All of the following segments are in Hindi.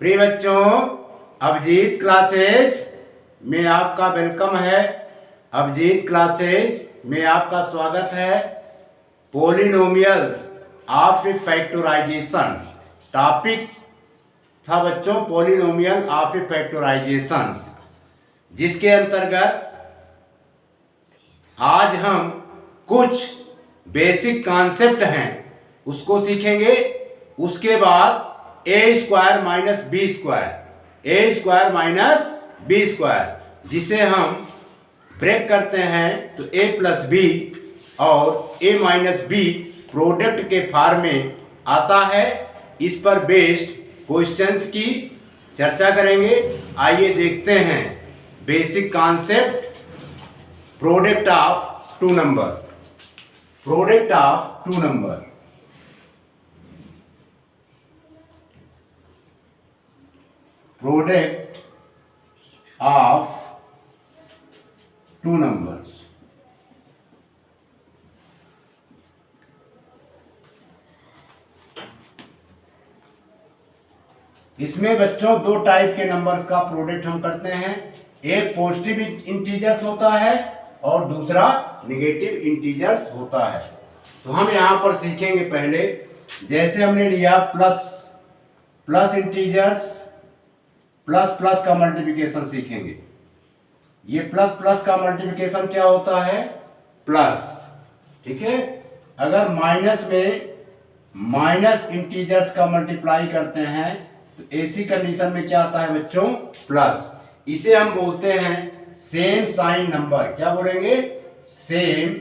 प्रिय बच्चों, अभिजीत क्लासेस में आपका वेलकम है। अभिजीत क्लासेस में आपका स्वागत है। पॉलिनोमियल्स ऑफ फैक्टराइजेशन टॉपिक था बच्चों, पॉलिनोमियल ऑफ फैक्टराइजेशन, जिसके अंतर्गत आज हम कुछ बेसिक कॉन्सेप्ट हैं उसको सीखेंगे। उसके बाद a² माइनस बी स्क्वायर जिसे हम ब्रेक करते हैं तो a प्लस बी और a माइनस बी प्रोडक्ट के फॉर्म में आता है। इस पर बेस्ड क्वेश्चंस की चर्चा करेंगे। आइए देखते हैं basic concept. Product of two number, product of two number, product of two numbers. इसमें बच्चों दो टाइप के नंबर का प्रोडक्ट हम करते हैं। एक पॉजिटिव इंटीजर्स होता है और दूसरा नेगेटिव इंटीजर्स होता है। तो हम यहां पर सीखेंगे पहले, जैसे हमने लिया प्लस इंटीजर्स, प्लस प्लस का मल्टीप्लिकेशन सीखेंगे। ये प्लस प्लस का मल्टीप्लिकेशन क्या होता है? प्लस, ठीक है। अगर माइनस में माइनस इंटीजर्स का मल्टीप्लाई करते हैं तो ऐसी कंडीशन में क्या आता है बच्चों? प्लस। इसे हम बोलते हैं सेम साइन नंबर। क्या बोलेंगे? Same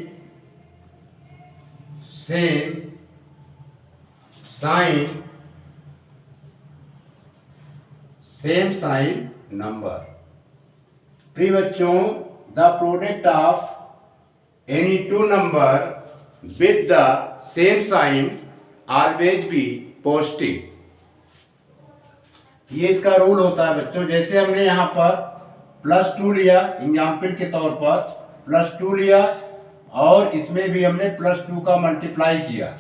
sign number. प्रिय बच्चों, the product of any two number with the same sign always be positive. ये इसका रूल होता है बच्चों। जैसे हमने यहाँ पर +2 लिया, एग्जाम्पल के तौर पर +2 लिया और इसमें भी हमने +2 का मल्टीप्लाई किया।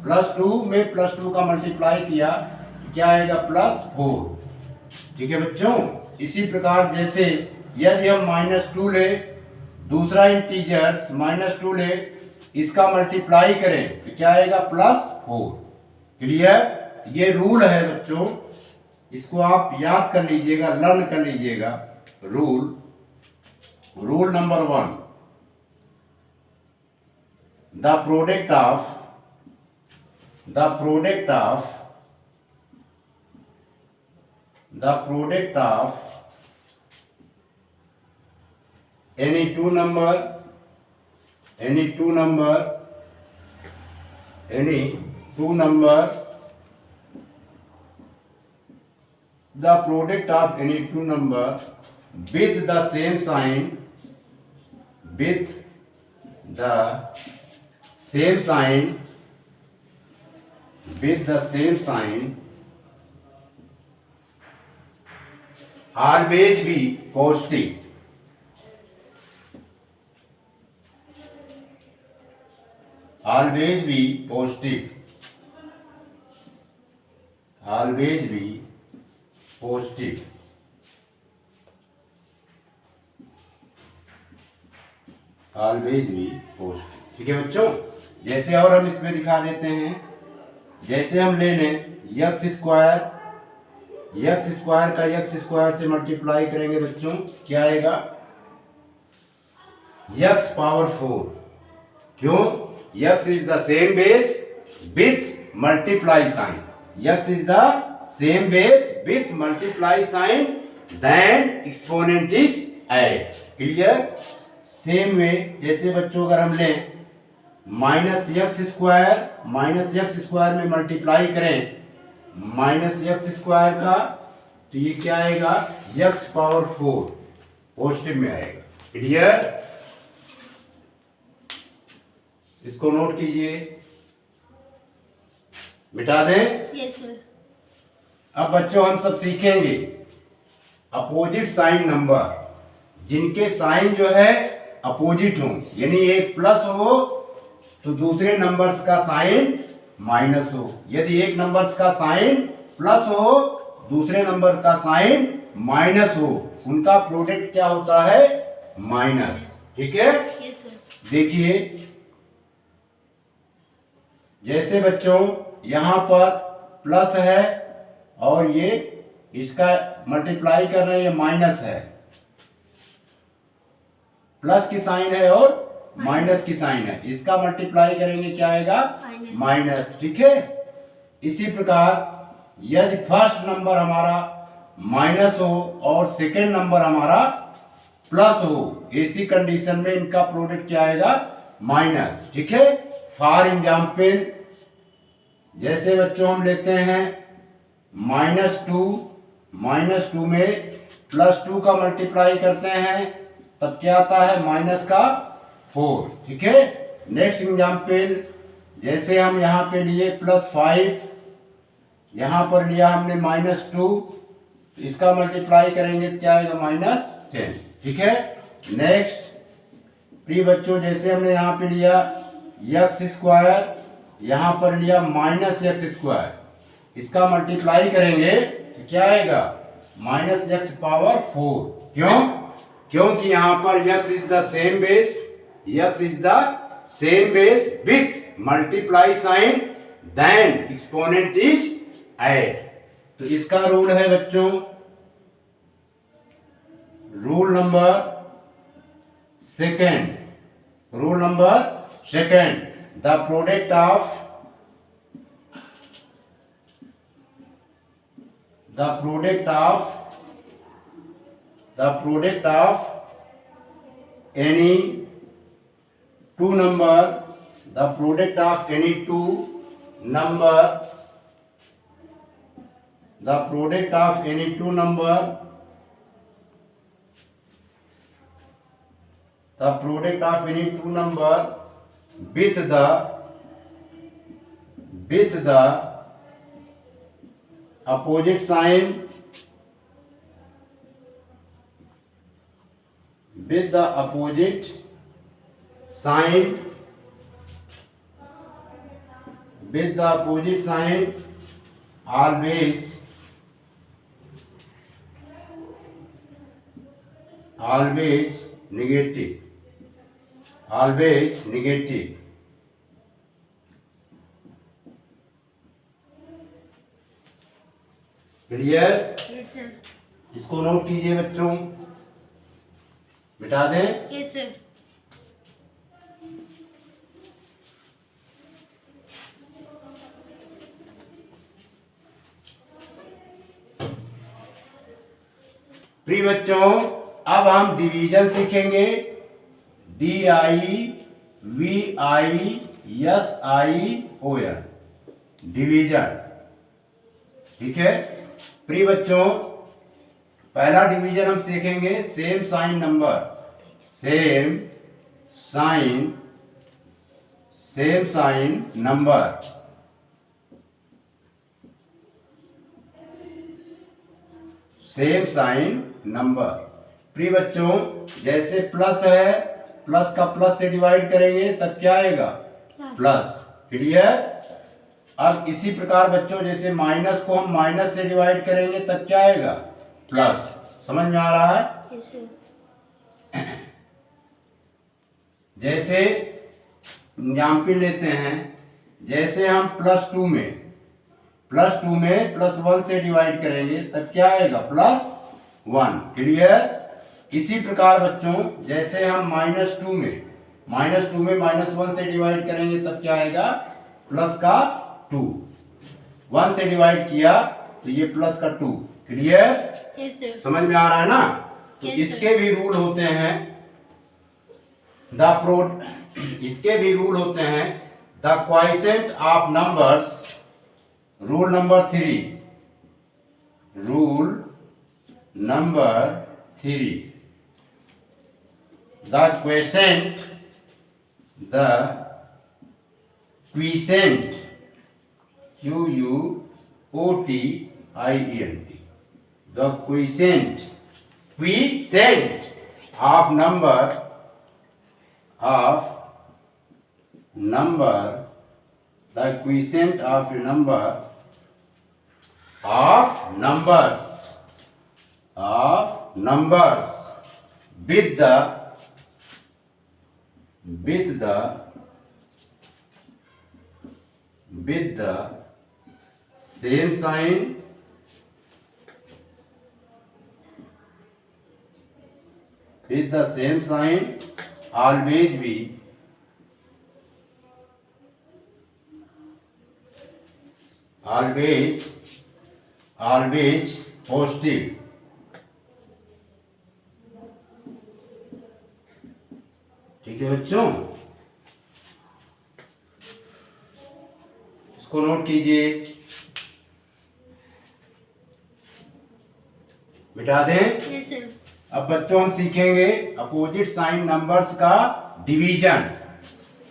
+2 में +2 का मल्टीप्लाई किया तो क्या आएगा? +4। ठीक है बच्चों। इसी प्रकार जैसे यदि हम -2 ले, दूसरा इंटीजर्स -2 ले, इसका मल्टीप्लाई करें तो क्या आएगा? +4। क्लियर? ये रूल है बच्चों, इसको आप याद कर लीजिएगा, लर्न कर लीजिएगा। Rule number 1, the product of any two number, the product of any two number with the same sign, always be positive. Always be positive. Always be positive. Always be positive. ठीक है बच्चों। जैसे और हम इसमें दिखा देते हैं, जैसे हम ले लें x² का x² से मल्टीप्लाई करेंगे बच्चों, क्या आएगा? x power 4। क्यों? x is the same base with multiply sign. x is the same base with multiply sign, then exponent is add. Clear? Same way जैसे बच्चों अगर हम लें -x² में मल्टीप्लाई करें -x² का तो ये क्या आएगा? x पावर 4 पॉजिटिव में आएगा। क्लियर? इसको नोट कीजिए, मिटा दें। Yes sir. अब बच्चों हम सब सीखेंगे अपोजिट साइन नंबर, जिनके साइन जो है अपोजिट हो, यानी एक प्लस हो तो दूसरे नंबर्स का साइन माइनस हो। यदि एक नंबर का साइन प्लस हो, दूसरे नंबर का साइन माइनस हो, उनका प्रोडक्ट क्या होता है? माइनस। ठीक है, देखिए जैसे बच्चों यहां पर प्लस है और ये इसका मल्टीप्लाई कर रहे हैं, ये माइनस है, प्लस की साइन है और माइनस की साइन है, इसका मल्टीप्लाई करेंगे क्या आएगा? माइनस। ठीक है, इसी प्रकार यदि फर्स्ट नंबर हमारा माइनस हो और सेकेंड नंबर हमारा प्लस हो, ऐसी कंडीशन में इनका प्रोडक्ट क्या आएगा? माइनस। ठीक है, फॉर एग्जाम्पल जैसे बच्चों हम लेते हैं -2 में +2 का मल्टीप्लाई करते हैं तब क्या आता है? -4। ठीक है, नेक्स्ट एग्जाम्पल जैसे हम यहाँ पे लिए +5, यहाँ पर लिया हमने -2, इसका मल्टीप्लाई करेंगे तो क्या आएगा? -10। ठीक है, नेक्स्ट प्रिय बच्चों जैसे हमने यहाँ पे लिया x², यहाँ पर लिया -x², इसका मल्टीप्लाई करेंगे तो क्या आएगा? -x⁴। क्यों? क्योंकि यहाँ पर x is the same base, with multiply sign, then exponent is add. तो इसका रूल है बच्चों, rule number second, the product of any two number, the product of any two number, the product of any two number, the product of any two number with the opposite sign, with the opposite sign, always negative, clear? Yes sir. इसको नोट कीजिए बच्चों, मिटा दें। Yes sir. प्रिय बच्चों अब हम डिवीजन सीखेंगे, DIVISION, डिवीजन। ठीक है, प्रिय बच्चों पहला डिवीजन हम सीखेंगे same sign number, same sign number. प्रिय बच्चों जैसे प्लस है, प्लस का प्लस से डिवाइड करेंगे तब क्या आएगा? प्लस। क्लियर? अब इसी प्रकार बच्चों जैसे माइनस को हम माइनस से डिवाइड करेंगे तब क्या आएगा? प्लस। समझ में आ रहा है? Yes sir. जैसे एग्जाम्पल लेते हैं, जैसे हम +2 में +1 से डिवाइड करेंगे तब क्या आएगा? +1। क्लियर? इसी प्रकार बच्चों जैसे हम -2 में -1 से डिवाइड करेंगे तब क्या आएगा? +2। 1 से डिवाइड किया तो ये +2। क्लियर? Yes sir. समझ में आ रहा है ना? तो Yes, इसके भी रूल होते हैं, the quotient of numbers, rule number 3, the quotient, QUOTIENT, the quotient of number the quiescent of number of numbers with the same sign always be always positive. ठीक है बच्चों, इसको नोट कीजिए, मिटा दें। yes, sir. अब बच्चों हम सीखेंगे अपोजिट साइन नंबर्स का डिवीजन।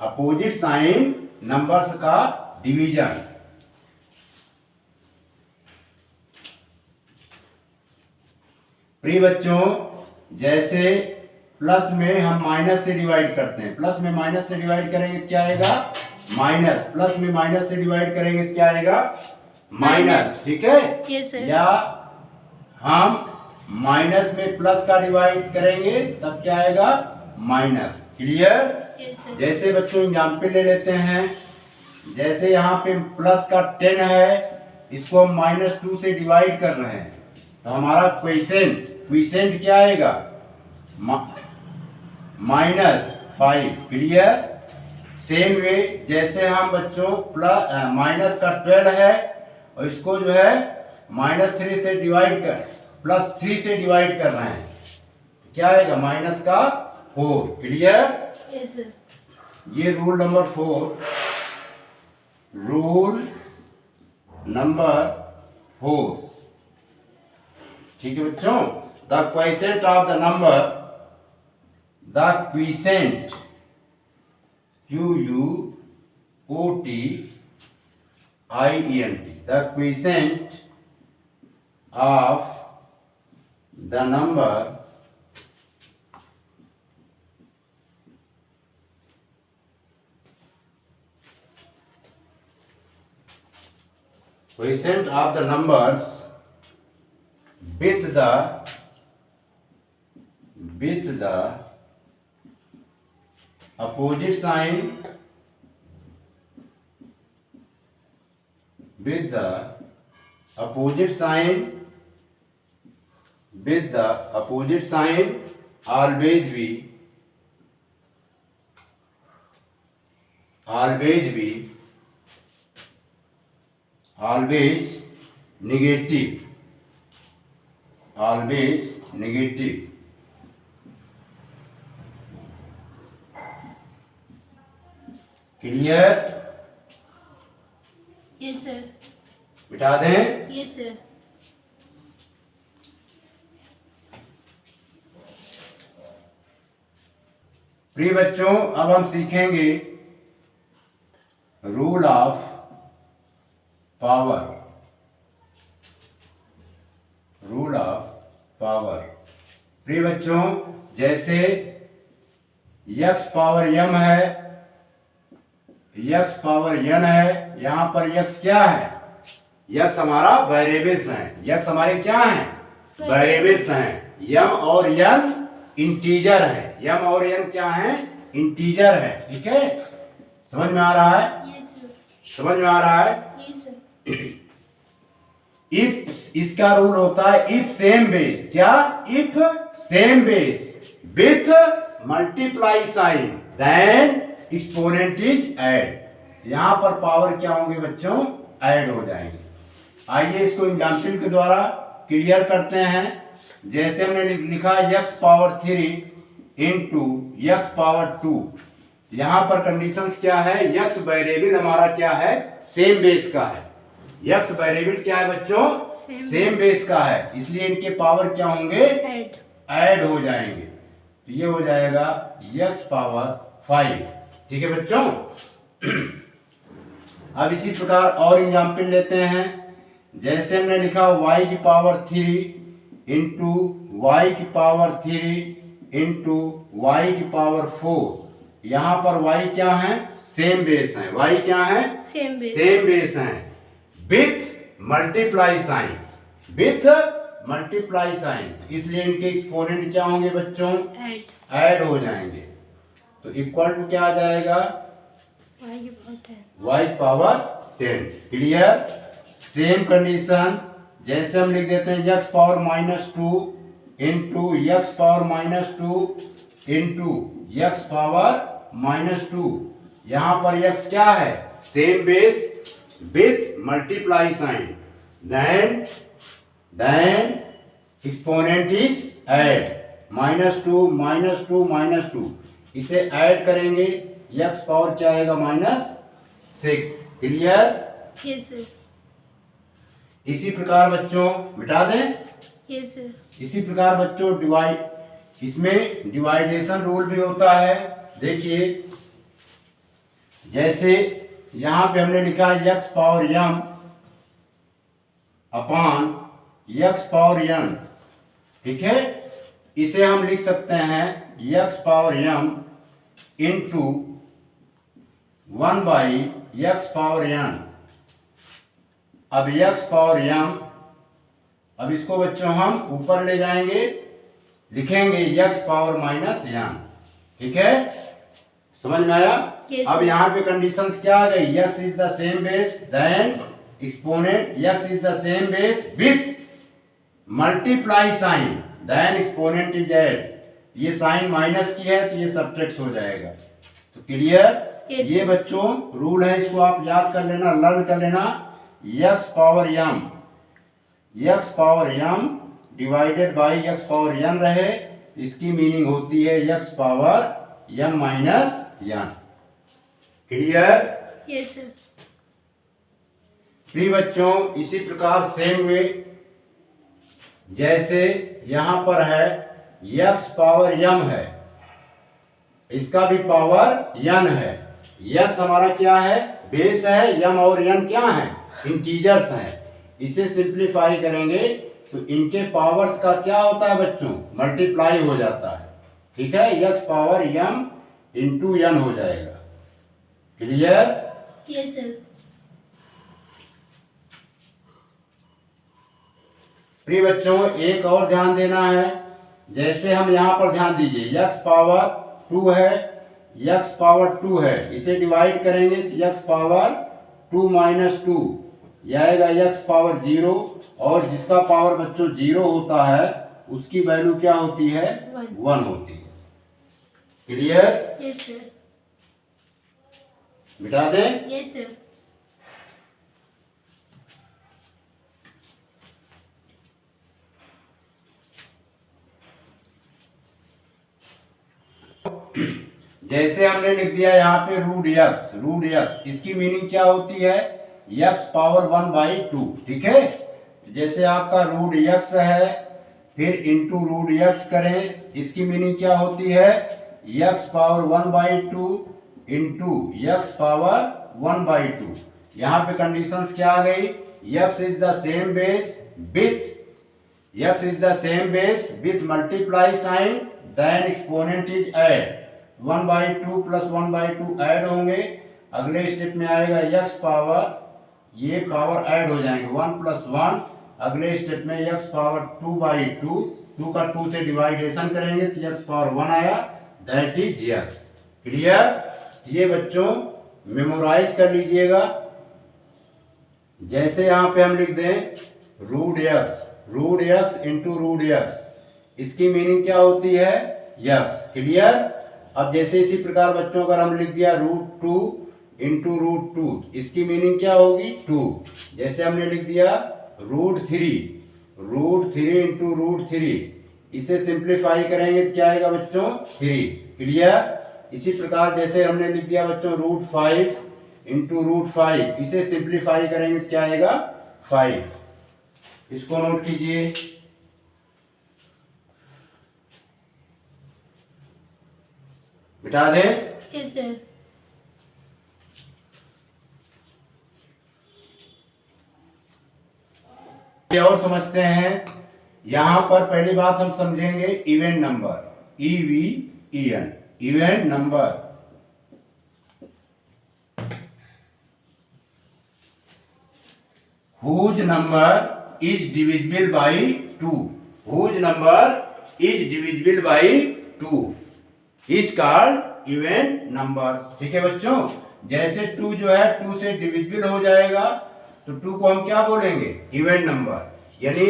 अपोजिट साइन नंबर्स का डिवीजन। प्रिय बच्चों, जैसे प्लस में हम माइनस से डिवाइड करते हैं, प्लस में माइनस से डिवाइड करेंगे तो क्या आएगा? माइनस। प्लस में माइनस से डिवाइड करेंगे तो क्या आएगा? माइनस। ठीक है? yes, sir. या हम माइनस में प्लस का डिवाइड करेंगे तब क्या आएगा? माइनस। क्लियर? yes, sir. जैसे बच्चों एग्जाम्पल ले लेते हैं, जैसे यहाँ पे प्लस का 10 है, इसको हम -2 से डिवाइड कर रहे हैं तो हमारा क्विसेंट क्या आएगा? -5। क्लियर? सेम वे जैसे हम बच्चों माइनस का 12 है और इसको जो है -3 से डिवाइड कर +3 से डिवाइड कर रहे हैं, क्या आएगा? -4। क्लियर? yes, sir. ये रूल नंबर 4। Rule number 4। ठीक है बच्चों, the quiescent of the number, the quiescent QUOTIENT, the quiescent of the number quotient of the numbers with the opposite sign, with the opposite sign always negative, always negative। Clear? yes, sir. मिटा दें। yes, sir. प्रिय बच्चों, अब हम सीखेंगे rule of power. Rule of power. प्रिय बच्चों, जैसे x पावर m है, x पावर n है, यहां पर x क्या है? x हमारा वेरिएबल्स हैं। x हमारे क्या हैं? वेरिएबल्स हैं। m और n इंटीजर है। m और n क्या है? इंटीजर है। ठीक है? समझ में आ रहा है? yes, sir. समझ में आ रहा है? yes, sir. इफ इसका रूल होता है इफ सेम बेस। क्या? If same base with multiply sign then exponent is add. यहां पर पावर क्या होंगे बच्चों? ऐड हो जाएंगे। आइए इसको एग्जाम्पल के द्वारा क्लियर करते हैं। जैसे हमने लिखा x power 3 into x power 2। यहां पर कंडीशंस क्या है? x वेरिएबल हमारा क्या है? सेम बेस का है। x वेरिएबल क्या है बच्चों? सेम बेस का है, इसलिए इनके पावर क्या होंगे? ऐड हो जाएंगे। तो ये हो जाएगा x पावर 5। ठीक है बच्चों? अब इसी प्रकार और एग्जाम्पल लेते हैं। जैसे हमने लिखा y की पावर 3 इंटू y की पावर 3 इंटू y की पावर 4। यहाँ पर y क्या है, सेम बेस है, y क्या है, सेम बेस है, with multiply sign, with multiply sign, इसलिए इनके एक्सपोनेंट क्या होंगे बच्चों, ऐड हो जाएंगे। तो इक्वल टू क्या आ जाएगा, y power 10। Clear. Same condition जैसे हम लिख देते हैं x power -2 into x power -2 into x power -2, यहाँ पर x क्या है, same base with multiply sign, then exponent is add, -2 -2 -2, इसे ऐड करेंगे, x पावर क्या आएगा, -6। क्लियर। Yes sir. इसी प्रकार बच्चों मिटा दें। Yes sir. इसी प्रकार बच्चों डिवाइड, इसमें डिवाइडेशन रूल भी होता है। देखिए जैसे यहां पे हमने लिखा है x पावर m अपान x पावर n, ठीक है, इसे हम लिख सकते हैं x power m into 1/x power n। अब x पावर m, अब इसको बच्चों हम ऊपर ले जाएंगे, लिखेंगे x पावर -n, ठीक है, समझ में आया। yes, अब यहाँ पे कंडीशंस क्या आ गई, x is the same base, then exponent x is the same base with multiply sign, then exponent is add, ये साइन माइनस की है तो ये सब्ट्रैक्ट हो जाएगा। तो क्लियर। yes, ये बच्चों रूल है, इसको आप याद कर लेना, लर्न कर लेना। x power m divided by x power n रहे, इसकी मीनिंग होती है x power m minus n। Clear. Yes sir. प्रिय बच्चों इसी प्रकार सेम वे जैसे यहां पर है x पावर m है, इसका भी पावर n है, x हमारा क्या है, बेस है, m और n क्या है, इंटीजर्स हैं। इसे सिंप्लीफाई करेंगे तो इनके पावर्स का क्या होता है बच्चों, मल्टीप्लाई हो जाता है, ठीक है, x power m into n हो जाएगा। क्लियर। Yes sir. प्रिय बच्चों एक और ध्यान देना है, जैसे हम यहाँ पर ध्यान दीजिए x पावर 2 है, x पावर 2 है, इसे डिवाइड करेंगे तो x पावर 2 - 2, यह आएगा x पावर 0, और जिसका पावर बच्चों 0 होता है उसकी वैल्यू क्या होती है, 1 होती है। क्लियर। Yes sir. मिटा दें। Yes sir. जैसे हमने लिख दिया यहाँ पे रूट x, इसकी मीनिंग क्या होती है, x पावर 1/2, ठीक है। जैसे आपका रूट x है, फिर इंटू रूट x करें, इसकी मीनिंग क्या होती है, x power 1/2 into x power 1/2। यहाँ पे कंडीशंस क्या आ गई, x is the same base with multiply sign, then exponent is add, 1/2 plus 1/2 add होंगे, अगले स्टेप में आएगा x पावर, ये पावर ऐड हो जाएंगे, 1 + 1, अगले स्टेप में x पावर 2/2, 2 का 2 से डिवाइडेशन करेंगे तो x पावर 1 आया, दैट इज x। क्लियर। ये बच्चों मेमोराइज कर लीजिएगा। जैसे यहाँ पे हम लिख दें root x into root x, इसकी मीनिंग क्या होती है, x। क्लियर। अब जैसे इसी प्रकार बच्चों अगर हम लिख दिया रूट 2 इंटू रूट 2, इसकी मीनिंग क्या होगी, 2। जैसे हमने लिख दिया रूट 3 इंटू रूट 3, इसे सिंप्लीफाई करेंगे तो क्या आएगा बच्चों, 3। क्लियर। इसी प्रकार जैसे हमने लिख दिया बच्चों रूट 5 इंटू रूट 5, इसे सिंप्लीफाई करेंगे तो क्या आएगा, 5। इसको नोट कीजिए। मिटा दें। Yes sir. और समझते हैं, यहां पर पहली बात हम समझेंगे event number, EVEN, event number. whose number is divisible by 2, whose number is divisible by 2 is called even numbers। ठीक है बच्चों, जैसे 2 जो है 2 से डिविजिबल हो जाएगा तो 2 को हम क्या बोलेंगे, इवन नंबर। यानी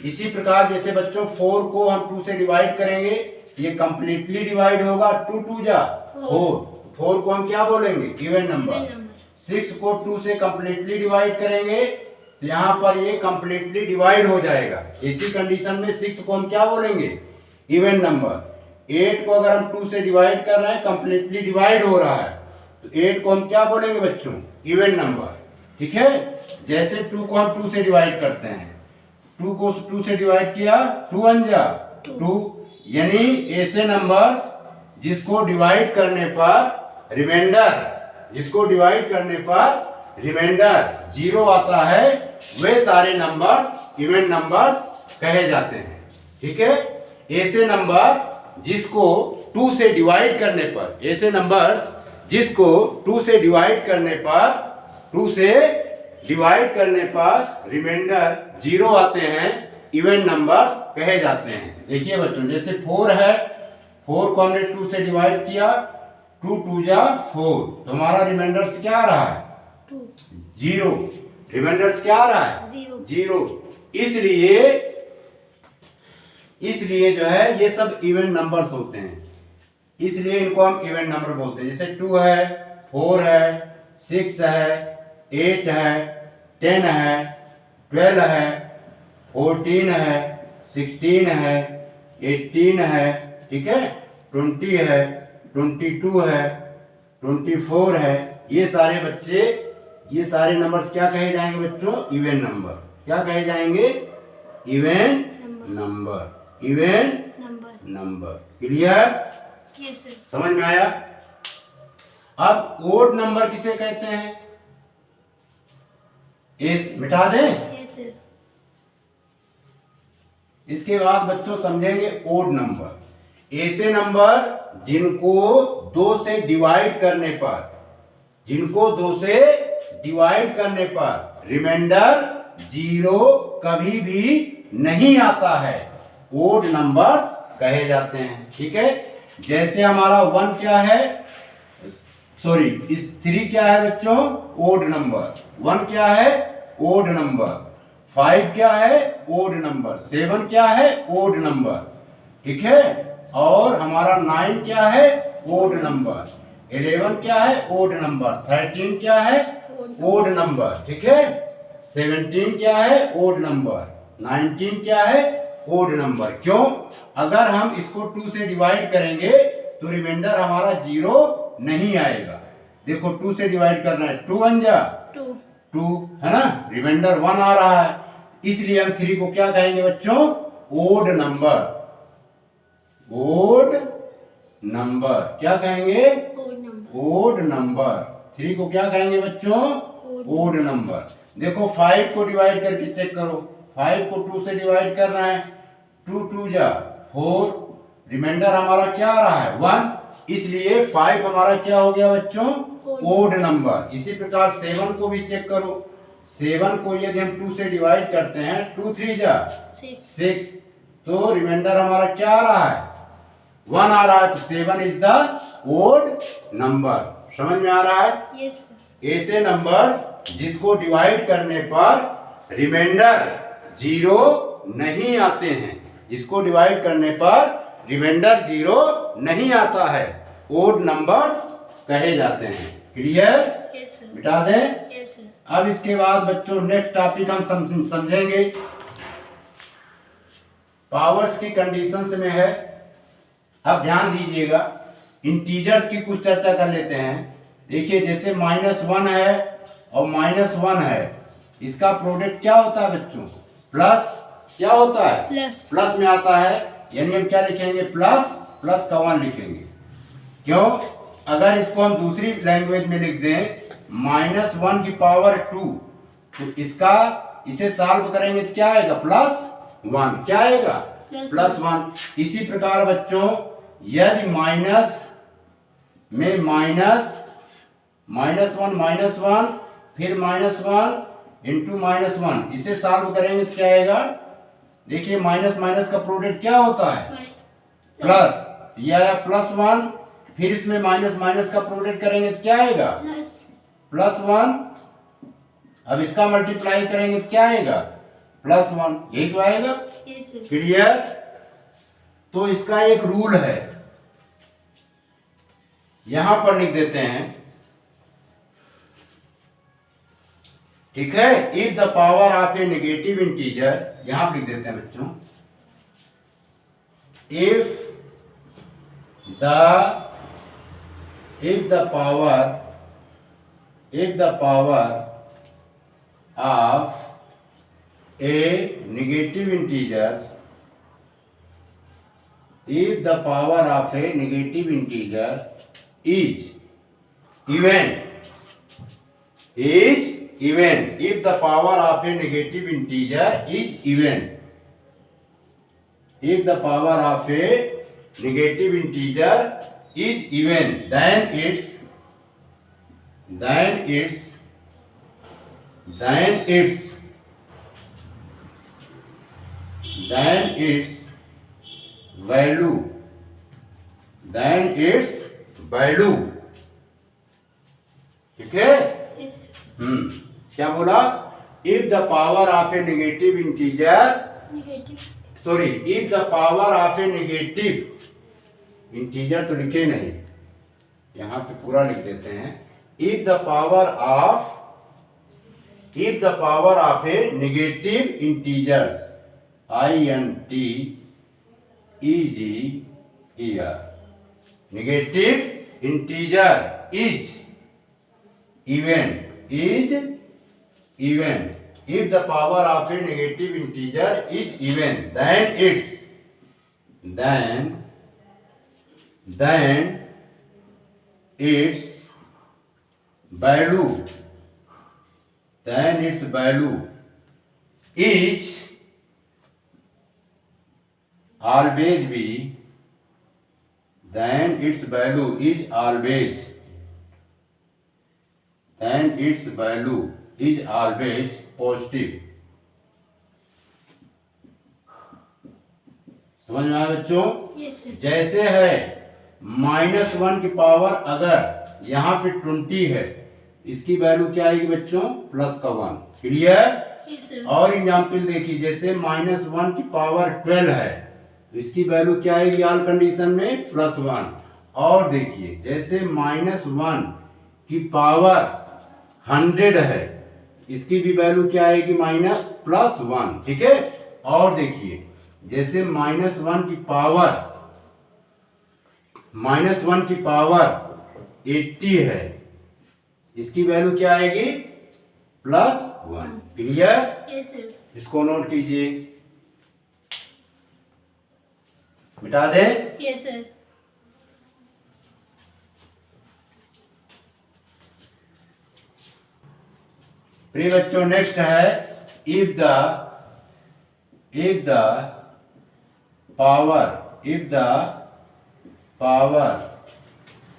इसी प्रकार जैसे बच्चों 4 को हम 2 से डिवाइड करेंगे, ये कंप्लीटली डिवाइड होगा, 2 2 जा 4 को हम क्या बोलेंगे, इवन नंबर। 6 को 2 से कंप्लीटली डिवाइड करेंगे तो यहाँ पर ये कंप्लीटली डिवाइड हो जाएगा। इसी कंडीशन में 6 को हम क्या बोलेंगे, इवन नंबर। 8 को अगर हम 2 से डिवाइड कर रहे हैं, कंप्लीटली डिवाइड हो रहा है, तो 8 को हम क्या बोलेंगे बच्चों, इवन नंबर। ठीक है, जैसे 2 को हम 2 से डिवाइड करते हैं, 2 को 2 से डिवाइड किया, 2 1 जा 2, यानी ऐसे नंबर्स जिसको डिवाइड करने पर रिमाइंडर, जिसको डिवाइड करने पर रिमाइंडर 0 आता है, वे सारे नंबर्स इवन नंबर्स कहे जाते हैं। ठीक है, ऐसे नंबर्स जिसको 2 से डिवाइड करने पर, ऐसे नंबर्स जिसको 2 से डिवाइड करने पर, 2 से डिवाइड करने पर रिमाइंडर 0 आते हैं, इवन नंबर्स कहे जाते हैं। देखिए बच्चों, जैसे 4 है, 4 को हमने 2 से डिवाइड किया, 2 2 जा 4, तो हमारा रिमाइंडर क्या आ रहा है, 0। रिमाइंडर क्या आ रहा है, 0। इसलिए जो है ये सब इवन नंबर्स होते हैं, इसलिए इनको हम इवन नंबर बोलते हैं। जैसे 2 है, 4 है, 6 है, 8 है, 10 है, 12 है, 14 है, 16 है, 18 है, ठीक है, 20 है, 22 है, 24 है, ये सारे बच्चे, ये सारे नंबर्स क्या कहे जाएंगे बच्चों, इवन नंबर। क्या कहे जाएंगे, even number, even number. Clear, समझ में आया। अब ओड नंबर किसे कहते हैं, इस मिटा दें। इसके बाद बच्चों समझेंगे ओड नंबर, ऐसे नंबर जिनको 2 से डिवाइड करने पर, जिनको 2 से डिवाइड करने पर रिमाइंडर 0 कभी भी नहीं आता है, ओड नंबर कहे जाते हैं। ठीक है, जैसे हमारा 1 क्या है, सॉरी इस 3 क्या है बच्चों, ओड नंबर। 1 क्या है, ओड नंबर। 5 क्या है, ओड नंबर। 7 क्या है, ओड नंबर। ठीक है, और हमारा 9 क्या है, ओड नंबर। 11 क्या है, ओड नंबर। 13 क्या है, ओड नंबर। ठीक है, 17 क्या है, ओड नंबर। 19 क्या है, ओड नंबर। क्यों, अगर हम इसको 2 से डिवाइड करेंगे तो रिमाइंडर हमारा 0 नहीं आएगा। देखो 2 से डिवाइड करना है, 2 1 जा 2 है ना, रिमाइंडर 1 आ रहा है, इसलिए हम 3 को क्या कहेंगे बच्चों, ओड नंबर। ओड नंबर क्या कहेंगे, ओड नंबर। 3 को क्या कहेंगे बच्चों, ओड नंबर। देखो 5 को डिवाइड करके चेक करो, 5 को 2 से डिवाइड करना है, 2 2 जा 4, रिमाइंडर हमारा क्या आ रहा है, 1, इसलिए 5 हमारा क्या हो गया बच्चों, ओड नंबर। इसी प्रकार 7 को भी चेक करो, 7 को यदि हम 2 से डिवाइड करते हैं, 2 3 जा 6, तो रिमाइंडर हमारा क्या आ रहा है, 1 आ रहा है, तो 7 इज द ओड नंबर। समझ में आ रहा है। ऐसे नंबर्स जिसको डिवाइड करने पर रिमाइंडर 0 नहीं आते हैं, जिसको डिवाइड करने पर रिमाइंडर 0 नहीं आता है, ओड नंबर्स कहे जाते हैं। क्लियर, मिटा दें। अब इसके बाद बच्चों नेक्स्ट टॉपिक हम समझेंगे, पावर्स की कंडीशंस में है। अब ध्यान दीजिएगा, इंटीजर्स की कुछ चर्चा कर लेते हैं। देखिए जैसे -1 है और -1 है, इसका प्रोडक्ट क्या होता है बच्चों, प्लस क्या होता है, प्लस में आता है, यानी हम क्या लिखेंगे, प्लस प्लस का 1 लिखेंगे। क्यों, अगर इसको हम दूसरी लैंग्वेज में लिख दें -1 की पावर 2, तो इसका इसे सॉल्व करेंगे तो क्या आएगा, +1। क्या आएगा, +1। इसी प्रकार बच्चों यदि माइनस में -1 फिर -1, इंटू -1, इसे सॉल्व करेंगे तो क्या आएगा? देखिए माइनस माइनस का प्रोडक्ट क्या होता है? प्लस। ये आया +1, फिर इसमें माइनस माइनस का प्रोडक्ट करेंगे तो क्या आएगा? +1। अब इसका मल्टीप्लाई करेंगे तो क्या आएगा? +1, यही तो आएगा। Yes sir. क्लियर? तो इसका एक रूल है, यहां पर लिख देते हैं, ठीक है। If the power of A negative integer, यहां पर लिख देते हैं बच्चों, if the power of a negative integer, if the power of a negative integer is even, if the power of a negative integer is even, if the power of a negative integer is even, then its value, ठीक है। Yes sir. क्या बोला? If the power of A negative integer, negative, sorry, if the power of A negative integer तो लिखे नहीं, यहां पे पूरा लिख देते हैं। If the power of A negative integers, INTEGER, negative integer is even, if the power of a negative integer is even, then its value is always be, then its value is always positive. समझ में आया बच्चों? Yes sir. जैसे है -1 की पावर अगर यहाँ पे 20 है, इसकी वैल्यू क्या आएगी बच्चों? +1। क्लियर? Yes sir. और एग्जाम्पल देखिए, जैसे -1 की पावर 12 है, तो इसकी वैल्यू क्या आएगी ऑल कंडीशन में? +1। और देखिए जैसे -1 की पावर 100 है, इसकी भी वैल्यू क्या आएगी? +1, ठीक है। और देखिए जैसे -1 की पावर 80 है, इसकी वैल्यू क्या आएगी? +1। क्लियर? Yes sir. इसको नोट कीजिए, मिटा दें। Yes sir. प्रिय बच्चों, नेक्स्ट है, if the power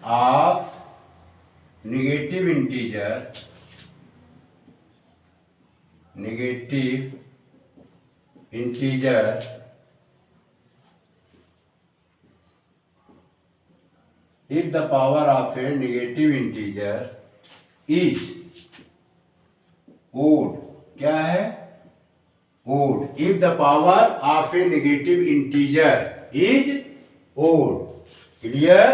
of negative integer if the power of a negative integer is odd, क्या है? odd, if the power of a negative integer is odd, clear?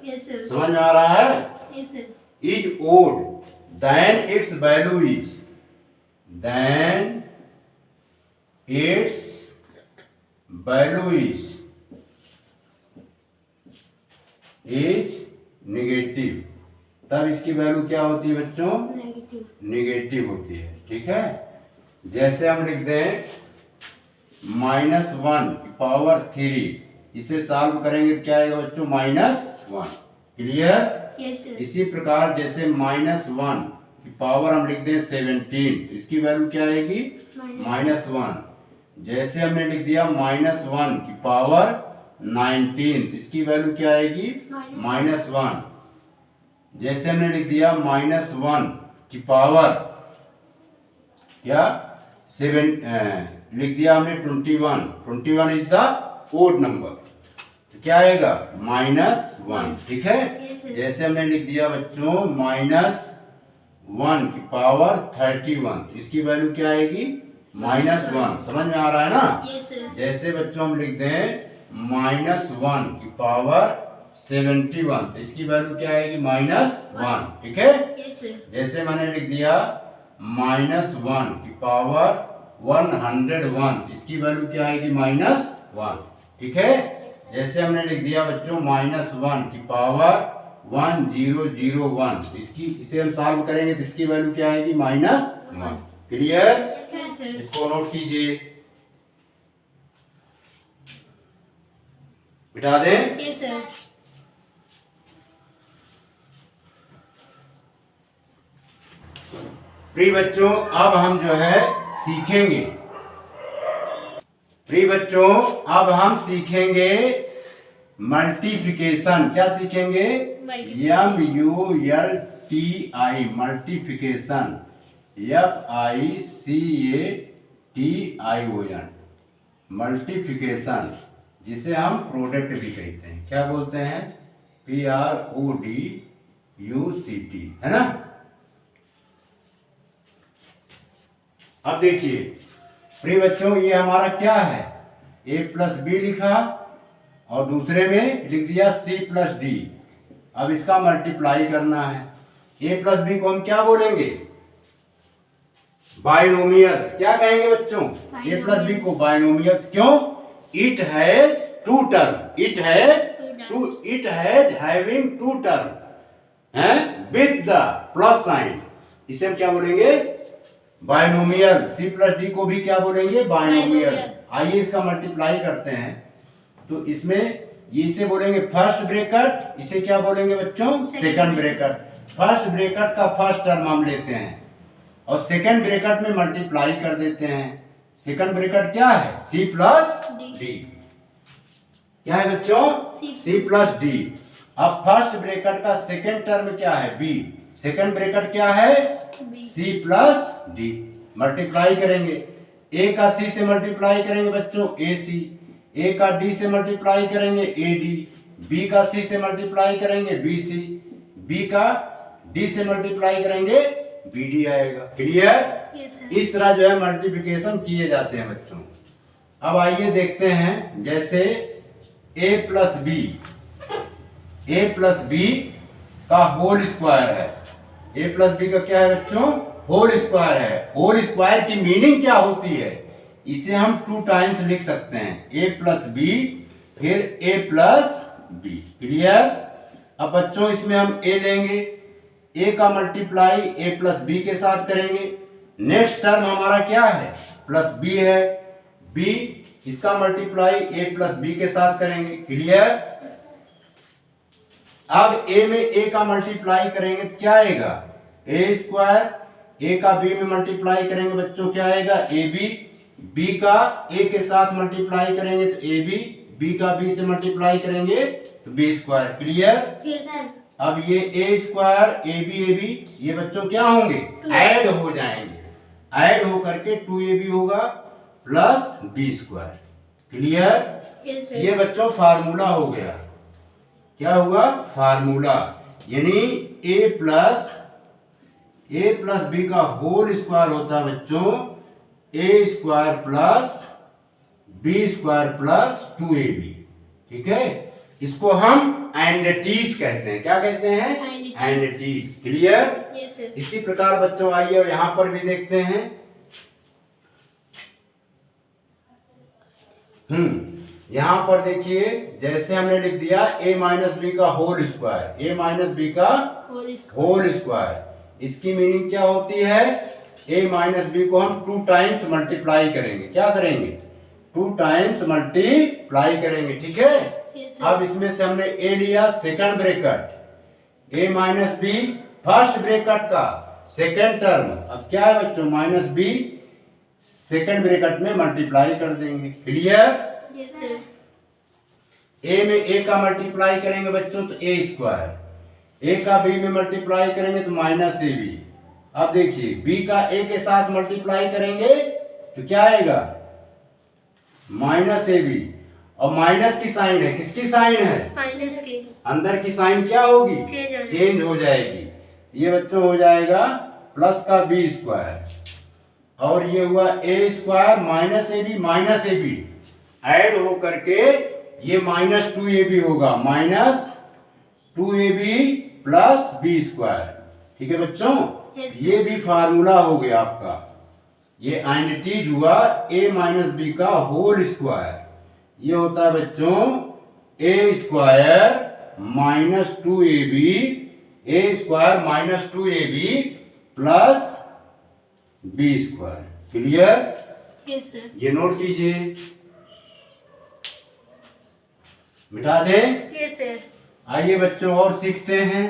Yes sir. समझ में आ रहा है? Yes sir. is odd, then its value is negative. तब इसकी वैल्यू क्या होती है बच्चों? नेगेटिव। नेगेटिव होती है, ठीक है। जैसे हम लिख दें -1 की पावर 3, इसे सॉल्व करेंगे तो क्या आएगा बच्चों? -1। क्लियर? Yes sir. इसी प्रकार जैसे -1 की पावर हम लिख दें 17, इसकी वैल्यू क्या आएगी? -1। जैसे हमने लिख दिया -1 की पावर 19, इसकी वैल्यू क्या आएगी? -1। जैसे हमने लिख दिया -1 की पावर क्या 7 लिख दिया हमने 21 इज द ओड नंबर, तो क्या आएगा -1, ठीक है। Yes, sir. जैसे हमने लिख दिया बच्चों -1 की पावर 31, इसकी वैल्यू क्या आएगी -1, समझ में आ रहा है ना। Yes, sir. जैसे बच्चों हम लिख दें -1 की पावर 71, तो इसकी वैल्यू क्या आएगी -1, ठीक है। Yes, sir. जैसे मैंने लिख दिया -1 की पावर 101, इसकी वैल्यू क्या आएगी -1, ठीक है। जैसे हमने लिख दिया बच्चों -1 की पावर 1001, इसे हम सॉल्व करेंगे तो इसकी वैल्यू क्या आएगी -1, क्लियर। Yes, sir. इसको नोट कीजिए, बिठा दें। Yes, sir. प्रिय बच्चों अब हम जो है सीखेंगे, प्रिय बच्चों अब हम सीखेंगे मल्टीप्लिकेशन। क्या सीखेंगे MULTI मल्टीप्लिकेशन, FICATION मल्टीप्लिकेशन, जिसे हम प्रोडक्ट भी कहते हैं। क्या बोलते हैं PRODUCT, है ना। अब देखिए प्रिय बच्चों ये हमारा क्या है A+B लिखा और दूसरे में लिख दिया C+D। अब इसका मल्टीप्लाई करना है। A+B को हम क्या बोलेंगे बाइनोमियल्स। क्या कहेंगे बच्चों A+B को बाइनोमियल्स। क्यों it has two term, it has having two term है विद द प्लस साइन, इसे हम क्या बोलेंगे बाइनोमियल। C+D को भी क्या बोलेंगे बाइनोमियल। आइए इसका मल्टीप्लाई करते हैं, तो इसमें ये इसे बोलेंगे फर्स्ट ब्रैकेट, इसे क्या बोलेंगे बच्चों सेकंड ब्रैकेट। फर्स्ट ब्रैकेट का फर्स्ट टर्म हम लेते हैं और सेकंड ब्रैकेट में मल्टीप्लाई कर देते हैं। सेकंड ब्रैकेट क्या है C+D, क्या है बच्चों C+D। अब फर्स्ट ब्रैकेट का सेकंड टर्म क्या है B, सेकंड ब्रैकेट क्या है C+D। मल्टीप्लाई करेंगे, A का C से मल्टीप्लाई करेंगे बच्चों AC, A का D से मल्टीप्लाई करेंगे AD, B का C से मल्टीप्लाई करेंगे BC, B का D से मल्टीप्लाई करेंगे BD आएगा, क्लियर। Yes, sir. इस तरह जो है मल्टीप्लिकेशन किए जाते हैं बच्चों। अब आइए देखते हैं, जैसे A+B का होल स्क्वायर है। A+B का क्या है बच्चों होल स्क्वायर है। होल स्क्वायर की मीनिंग क्या होती है, इसे हम 2 टाइम्स लिख सकते हैं A+B फिर A+B, क्लियर। अब बच्चों इसमें हम A लेंगे, A का मल्टीप्लाई A+B के साथ करेंगे। नेक्स्ट टर्म हमारा क्या है +B है, B इसका मल्टीप्लाई A+B के साथ करेंगे, क्लियर। अब A में A का मल्टीप्लाई करेंगे तो क्या आएगा A², A का B में मल्टीप्लाई करेंगे बच्चों क्या आएगा AB, B का A के साथ मल्टीप्लाई करेंगे तो AB, B का B से मल्टीप्लाई करेंगे तो B², क्लियर। Yes, sir. अब ये A² AB ये बच्चों क्या होंगे ऐड हो जाएंगे, ऐड हो करके 2AB होगा plus B², clear. Yes, sir. ये बच्चों फार्मूला हो गया। क्या हुआ फार्मूला, यानी A+B का होल स्क्वायर होता है बच्चों A² plus B² plus 2AB, ठीक है। इसको हम एंडटीज कहते हैं। क्या कहते हैं एंडटीज, क्लियर। Yes, sir. इसी प्रकार बच्चों आइए यहां पर भी देखते हैं। यहां पर देखिए जैसे हमने लिख दिया A-B का होल स्क्वायर, A-B का होल स्क्वायर, इसकी मीनिंग क्या होती है A-B को हम 2 टाइम्स मल्टीप्लाई करेंगे। क्या करेंगे 2 टाइम्स मल्टीप्लाई करेंगे, ठीक है। Yes, sir. अब इसमें से हमने A लिया second bracket, A-B first bracket का सेकंड टर्म। अब क्या है बच्चों -B सेकंड ब्रैकेट में मल्टीप्लाई कर देंगे, क्लियर। Yes, sir. A में A का मल्टीप्लाई करेंगे बच्चों तो A², A का B में मल्टीप्लाई करेंगे तो -AB। अब देखिए b का a के साथ मल्टीप्लाई करेंगे तो क्या आएगा माइनस ए बी, और माइनस की साइन है, किसकी साइन है माइनस की अंदर की साइन क्या होगी चेंज हो जाएगी। ये बच्चों हो जाएगा प्लस का बी स्क्वायर, और ये हुआ A square minus A B add हो करके ये माइनस 2ab होगा, minus 2ab plus B square. ठीक है बच्चों, ये भी फार्मूला हो गया आपका। ये आइडेंटिटीज हुआ a माइनस बी का होल स्क्वायर। ये होता है बच्चों A square minus 2ab plus B square. Clear? Yes sir. ये नोट कीजिए, मिटा दें। Yes sir. आइए बच्चों और सीखते हैं।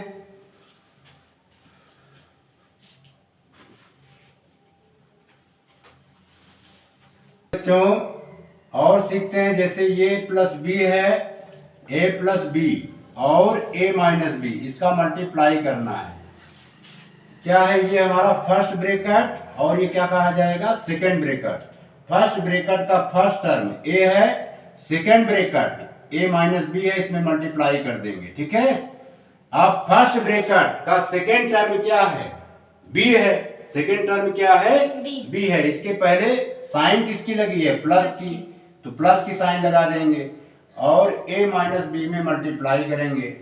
बच्चों और सीखते हैं, जैसे ये प्लस बी है, a प्लस बी और a माइनस बी, इसका मल्टीप्लाई करना है। क्या है ये हमारा फर्स्ट ब्रैकेट, और ये क्या कहा जाएगा सेकंड ब्रैकेट। फर्स्ट ब्रैकेट का फर्स्ट टर्म a है, second bracket a minus B है, इसमें मल्टीप्लाई कर देंगे। ठीक है, अब फर्स्ट ब्रैकेट का सेकंड टर्म क्या है b है, सेकंड टर्म क्या है b है। इसके पहले साइन किसकी लगी है प्लस की, तो प्लस की साइन लगा देंगे और a माइनस बी में मल्टीप्लाई करेंगे।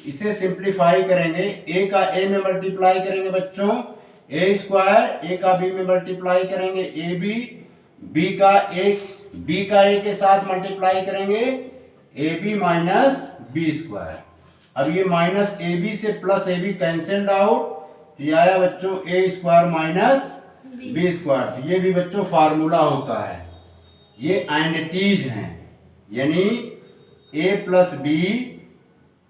इसे सिंप्लीफाई करेंगे, a का a में मल्टीप्लाई करेंगे बच्चों a स्क्वायर, a का b में मल्टीप्लाई करेंगे ab, b का a के साथ मल्टीप्लाई करेंगे ab माइनस बी स्क्वायर। अब ये माइनस ab से प्लस ab कैंसिल्ड आउट, तो ये आया बच्चों a square minus B square. तो ये भी बच्चों फार्मूला होता है। ये आइडेंटिटीज हैं, यानी a plus B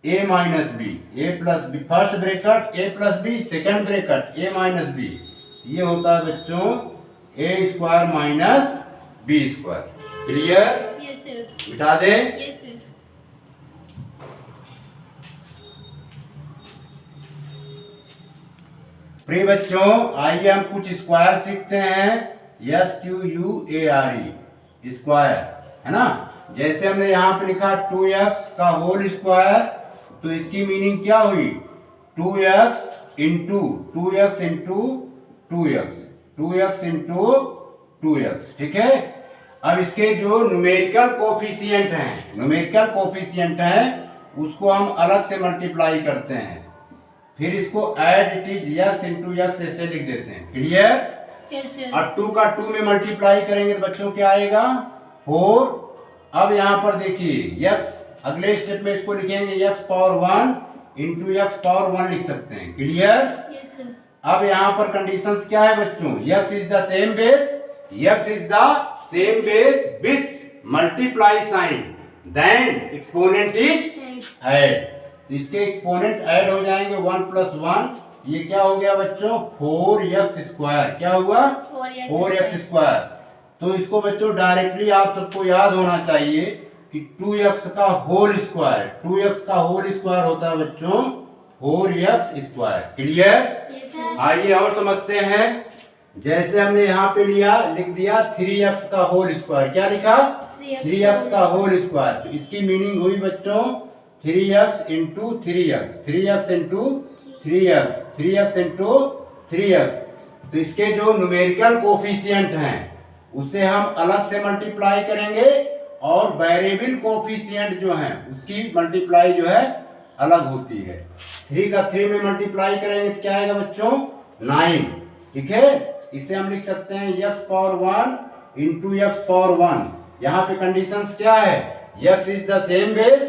a minus B, a plus B first bracket a plus B, second bracket a minus B. ये होता है बच्चों a square minus B square. Clear? Yes sir. मिटा दें। Yes sir. प्रिय बच्चों आइए हम कुछ स्क्वायर सीखते हैं। SQUARE स्क्वायर है ना, जैसे हमने यहाँ पे लिखा 2x का होल स्क्वायर, तो इसकी मीनिंग क्या हुई 2x into 2x into 2x, 2x into 2x। ठीक है, अब इसके जो न्यूमेरिकल कोफिशिएंट हैं उसको हम अलग से मल्टीप्लाई करते हैं, फिर इसको add it is x into x ऐसे लिख देते हैं। क्लियर? Yes sir. अब 2 का 2 में मल्टीप्लाई करेंगे तो बच्चों क्या आएगा 4। अब यहाँ पर देखिए x, अगले स्टेप में इसको लिखेंगे x power 1 into x power 1 लिख सकते हैं। क्लियर? Yes sir. अब यहाँ पर कंडीशंस क्या है बच्चों, x is the same base with multiply sign, then exponent is add. तो इसके एक्सपोनेंट ऐड हो जाएंगे 1 प्लस 1, ये क्या हो गया बच्चों 4x स्क्वायर। क्या हुआ 4x स्क्वायर। तो इसको बच्चों डायरेक्टली आप सबको याद होना चाहिए कि 2x का होल स्क्वायर, 2x का होल स्क्वायर होता है बच्चों 4x square. Clear? Yes sir. आइए और समझते हैं, जैसे हमने यहाँ पे लिख दिया 3x का होल स्क्वायर। क्या लिखा 3x का होल स्क्वायर। तो इसकी मीनिंग हुई बच्चों 3x into 3x, 3x into 3x, 3x into 3x। तो इसके जो न्यूमेरिकल कोफिशिएंट हैं उसे हम अलग से मल्टीप्लाई करेंगे, और वेरिएबल कोफिशिएंट जो हैं उसकी मल्टीप्लाई जो है अलग होती है। 3 का 3 में मल्टीप्लाई करेंगे तो क्या आएगा बच्चों 9। ठीक है, इसे हम लिख सकते हैं x power 1 into x power 1। यहाँ पे कंडीशंस क्या है, x is the same base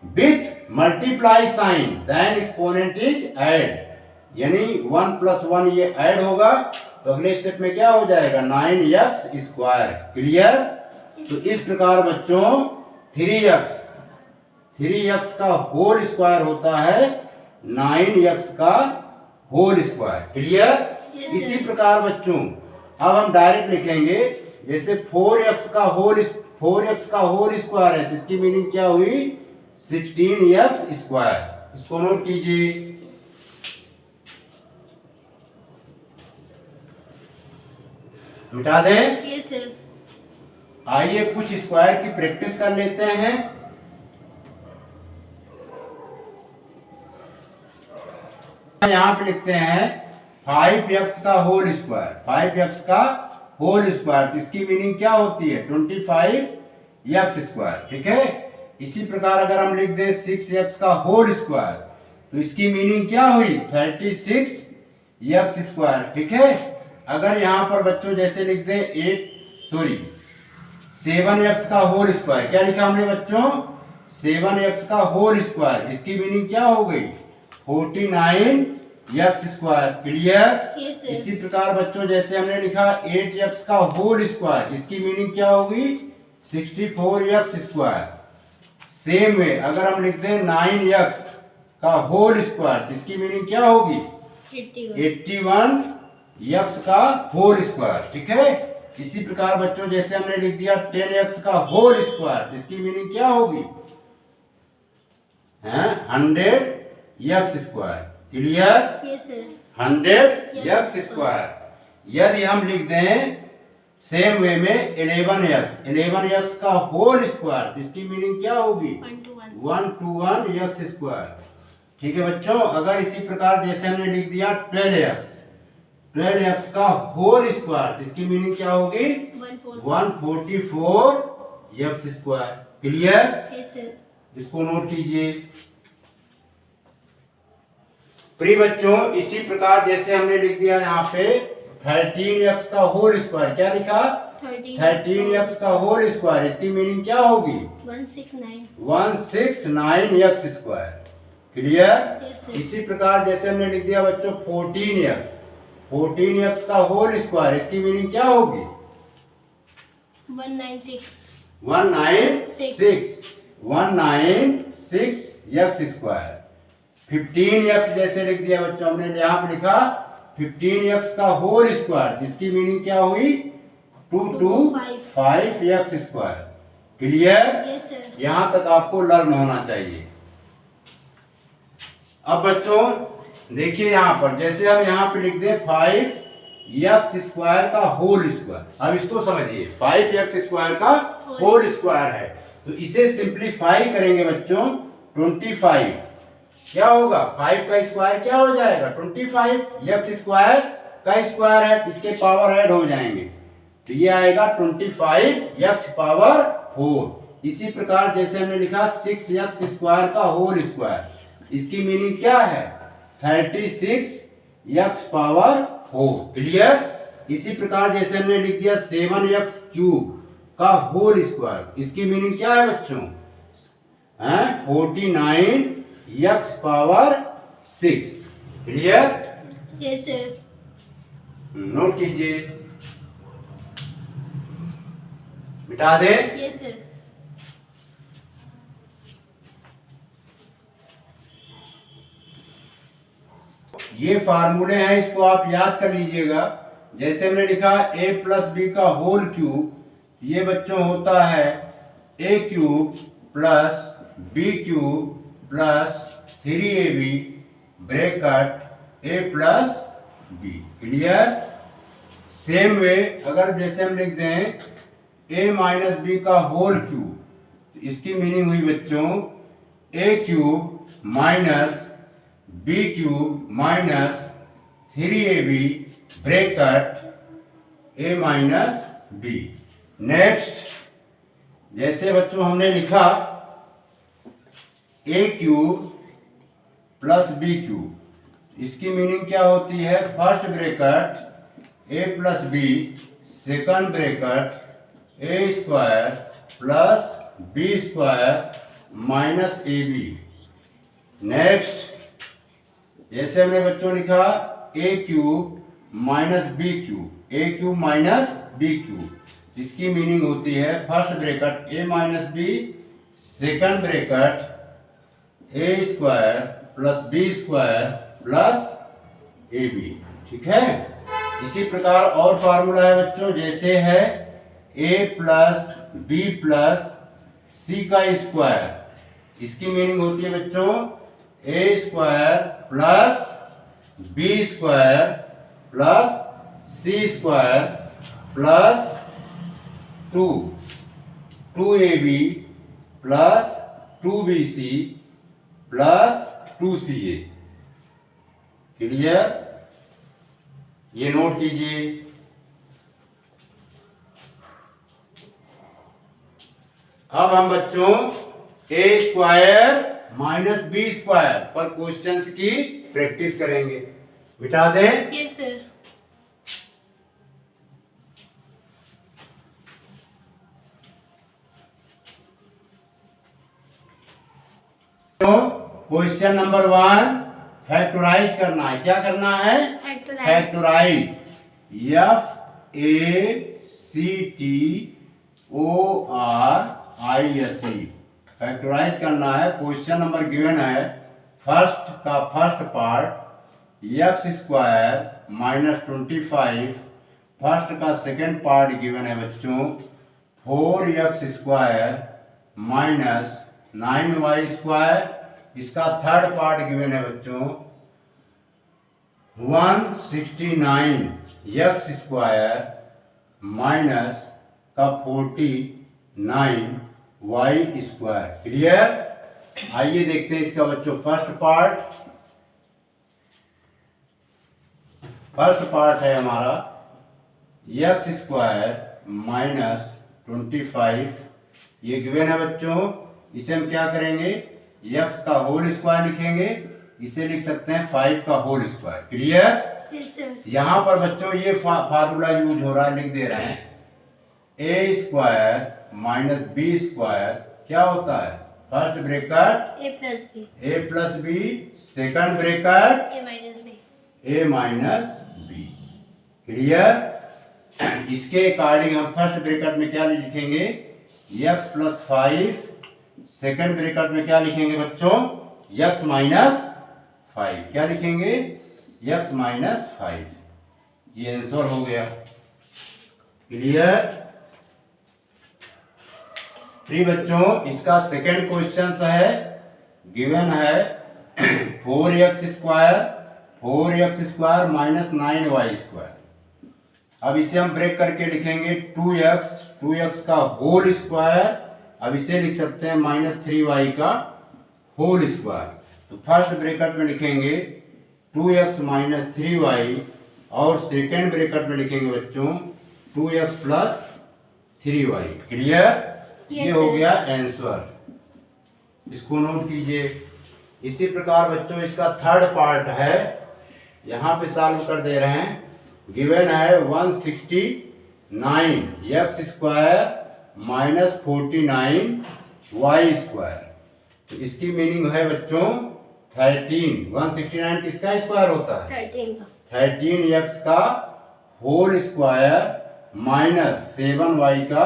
with multiply sign, then exponent is add, यानी 1 प्लस 1 ये ऐड होगा तो अगले स्टेप में क्या हो जाएगा 9x स्क्वायर। क्लियर? तो इस प्रकार बच्चों 3x का होल स्क्वायर होता है 9x का होल स्क्वायर। क्लियर? इसी प्रकार बच्चों अब हम डायरेक्ट लिखेंगे, जैसे 4x का होल स्क्वायर है तो इसकी मीनिंग क्या हुई 16x स्क्वायर। इसको नोट कीजिए। मिटा दें। Yes sir. आइए कुछ स्क्वायर की प्रैक्टिस कर लेते हैं। यहाँ पे लिखते हैं 5x का होल स्क्वायर, 5x का होल स्क्वायर, तो इसकी मीनिंग क्या होती है 25x स्क्वायर। ठीक है, इसी प्रकार अगर हम लिख दें 6x का होल स्क्वायर तो इसकी मीनिंग क्या हुई 36x स्क्वायर। ठीक है, अगर यहाँ पर बच्चों जैसे लिख दें 7x का होल स्क्वायर, क्या लिखा हमने बच्चों 7x का होल स्क्वायर, इसकी मीनिंग क्या हो गई 49x square. Clear. Yes sir. इसी प्रकार बच्चों जैसे हमने लिखा 8x का होल स्क्वायर, इसकी मीनिंग क्या होगी 64x स्क्वायर। सेम वे अगर हम लिख दें 9x का होल स्क्वायर, इसकी मीनिंग क्या होगी 81x का होल स्क्वायर। ठीक है, इसी प्रकार बच्चों जैसे हमने लिख दिया 10x का होल स्क्वायर, इसकी मीनिंग क्या होगी 100x square. Clear. Yes sir. 100x square. यदि हम लिख दें सेम वे में 11x का होल स्क्वायर, तो इसकी मीनिंग क्या होगी 121x स्क्वायर। ठीक है बच्चों, अगर इसी प्रकार जैसे हमने लिख दिया 12x का होल स्क्वायर, तो इसकी मीनिंग क्या होगी 144x square. Clear. Yes sir. इसको नोट कीजिए। प्रिय बच्चों, इसी प्रकार जैसे हमने लिख दिया यहाँ पे 13x का होल स्क्वायर, क्या लिखा 13x का होल स्क्वायर, इसकी मीनिंग क्या होगी 169x स्क्वायर। क्लियर। इसी प्रकार जैसे हमने लिख दिया बच्चों 14x का होल स्क्वायर, इसकी मीनिंग क्या होगी 196x स्क्वायर। 15x जैसे लिख दिया बच्चों हमने यहाँ पे लिखा 15x का होल स्क्वायर, इसकी मीनिंग क्या हुई 225x square. Clear. Yes sir. यहाँ तक आपको लर्न होना चाहिए। अब बच्चों देखिए यहाँ पर जैसे हम यहाँ पे लिख दें 5x स्क्वायर का होल स्क्वायर, अब इसको समझिए 5x स्क्वायर का होल स्क्वायर है, तो इसे सिंप्लीफाई करेंगे बच्चों 25, क्या होगा 5 का स्क्वायर क्या हो जाएगा 25, स्क्वायर का स्क्वायर है, इसके पावर ऐड हो जाएंगे, तो ये आएगा 25x पावर 4। इसी प्रकार जैसे हमने लिखा 6x स्क्वायर का होल स्क्वायर, इसकी मीनिंग क्या है 36x पावर 4। क्लियर। इसी प्रकार जैसे हमने लिख दिया 7x क्यूब का होल स्क्वायर, इसकी मीनिंग क्या है बच्चों 49x power 6। Clear. Yes sir. Note कीजिए, मिटा दे। Yes sir. ये फार्मूले हैं, इसको आप याद कर लीजिएगा। जैसे हमने लिखा a प्लस बी का होल क्यूब, ये बच्चों होता है a cube plus b cube plus 3ab bracket a plus b. Clear. Same way अगर जैसे हम लिख दें a माइनस बी का होल क्यूब, तो इसकी मीनिंग हुई बच्चों a cube minus b cube minus 3ab bracket a minus b. Next जैसे बच्चों हमने लिखा a cube plus b cube, इसकी मीनिंग क्या होती है first bracket a plus B, second bracket a square plus B square minus A b. Next जैसे हमने बच्चों लिखा a cube minus b cube, a cube minus b cube, इसकी मीनिंग होती है first bracket a minus b, second bracket a square plus B square plus a b. ठीक है। इसी प्रकार और फार्मूला है बच्चों, जैसे है a plus b plus c का स्क्वायर, इसकी मीनिंग होती है बच्चों a square plus B square plus c square plus 2ab plus 2bc plus 2ca। Clear? ये नोट कीजिए। अब हम बच्चों a square minus B square पर क्वेश्चंस की प्रैक्टिस करेंगे। बिठा दें। Yes sir. तो क्वेश्चन नंबर 1 फैक्टराइज करना है। क्या करना है? फैक्टराइज। FACTORISE फैक्टराइज करना है। क्वेश्चन नंबर गिवन है, फर्स्ट का first part x square minus 25, first का सेकेंड पार्ट गिवन है बच्चों 4x square minus 9y square, इसका थर्ड पार्ट गिवन है बच्चों 169 x स्क्वायर माइनस का 49 y स्क्वायर। क्लियर? आइए देखते हैं इसका बच्चों फर्स्ट पार्ट है हमारा x स्क्वायर माइनस 25, ये गिवन है बच्चों। इसे हम क्या करेंगे? x का होल स्क्वायर लिखेंगे, इसे लिख सकते हैं 5 का whole square. Clear? Yes sir. यहाँ पर बच्चों ये फार्मूला यूज हो रहा है, लिख दे रहे हैं a square minus B square क्या होता है? First bracket a plus B, second bracket a a minus b. Clear? इसके अकॉर्डिंग हम फर्स्ट ब्रेकेट में क्या लिखेंगे? x प्लस 5, सेकंड ब्रेकेट में क्या लिखेंगे बच्चों? x minus 5। क्या लिखेंगे? x minus 5। ये आंसर हो गया। क्लियर? प्रिय बच्चों, इसका सेकंड क्वेश्चन है, गिवन है 4x square minus 9y square. अब इसे हम ब्रेक करके लिखेंगे 2x का होल स्क्वायर, अब इसे लिख सकते हैं माइनस 3y का होल स्क्वायर। तो फर्स्ट ब्रेकेट में लिखेंगे 2x माइनस 3y और सेकेंड ब्रेकेट में लिखेंगे बच्चों 2x प्लस 3y। क्लियर? ये हो गया आंसर। इसको नोट कीजिए। इसी प्रकार बच्चों इसका थर्ड पार्ट है, यहाँ पे सॉल्व कर दे रहे हैं। गिवन है 169 x square minus 49 y square. तो इसकी मीनिंग है बच्चों 13। 169 किसका स्क्वायर होता है? 13x का होल स्क्वायर माइनस 7y का